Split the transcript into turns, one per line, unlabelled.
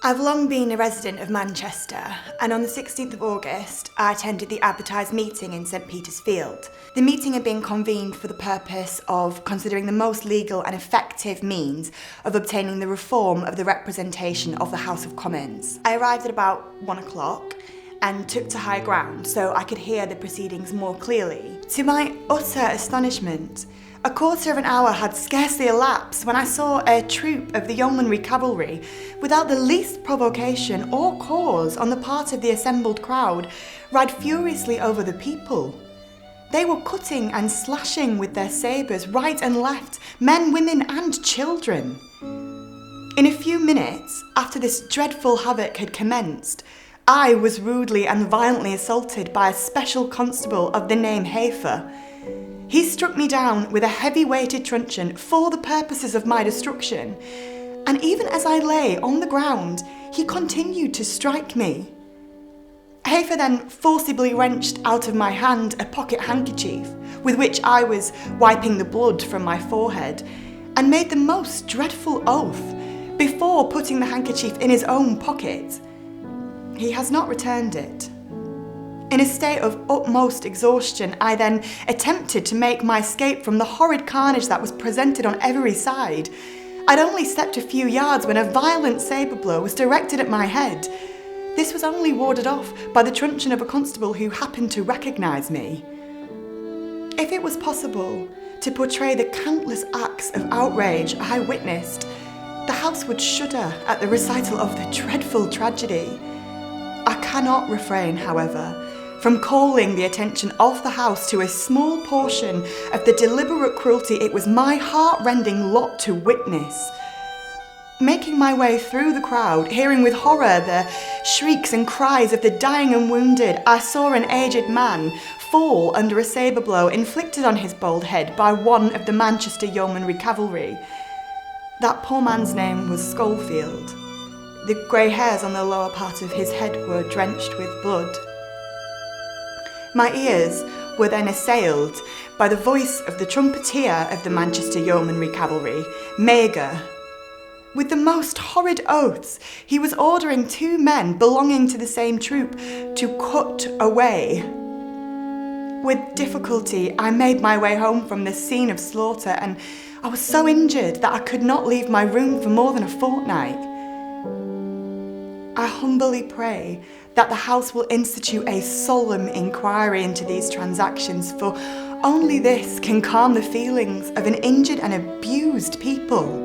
I've long been a resident of Manchester, and on the 16th of August, I attended the advertised meeting in St Peter's Field. The meeting had been convened for the purpose of considering the most legal and effective means of obtaining the reform of the representation of the House of Commons. I arrived at about 1 o'clock and took to high ground so I could hear the proceedings more clearly. To my utter astonishment, a quarter of an hour had scarcely elapsed when I saw a troop of the yeomanry cavalry, without the least provocation or cause on the part of the assembled crowd, ride furiously over the people. They were cutting and slashing with their sabres right and left, men, women and children. In a few minutes, after this dreadful havoc had commenced, I was rudely and violently assaulted by a special constable of the name Hafer. He struck me down with a heavy-weighted truncheon for the purposes of my destruction, and even as I lay on the ground, he continued to strike me. Hafer then forcibly wrenched out of my hand a pocket handkerchief, with which I was wiping the blood from my forehead, and made the most dreadful oath before putting the handkerchief in his own pocket. He has not returned it. In a state of utmost exhaustion, I then attempted to make my escape from the horrid carnage that was presented on every side. I'd only stepped a few yards when a violent sabre blow was directed at my head. This was only warded off by the truncheon of a constable who happened to recognise me. If it was possible to portray the countless acts of outrage I witnessed, the house would shudder at the recital of the dreadful tragedy. I cannot refrain, however, from calling the attention of the House to a small portion of the deliberate cruelty it was my heart-rending lot to witness. Making my way through the crowd, hearing with horror the shrieks and cries of the dying and wounded, I saw an aged man fall under a sabre blow inflicted on his bald head by one of the Manchester Yeomanry Cavalry. That poor man's name was Schofield. The grey hairs on the lower part of his head were drenched with blood. My ears were then assailed by the voice of the trumpeter of the Manchester Yeomanry Cavalry, Mager. With the most horrid oaths, he was ordering two men belonging to the same troop to cut away. With difficulty, I made my way home from this scene of slaughter, and I was so injured that I could not leave my room for more than a fortnight. I humbly pray that the House will institute a solemn inquiry into these transactions, for only this can calm the feelings of an injured and abused people.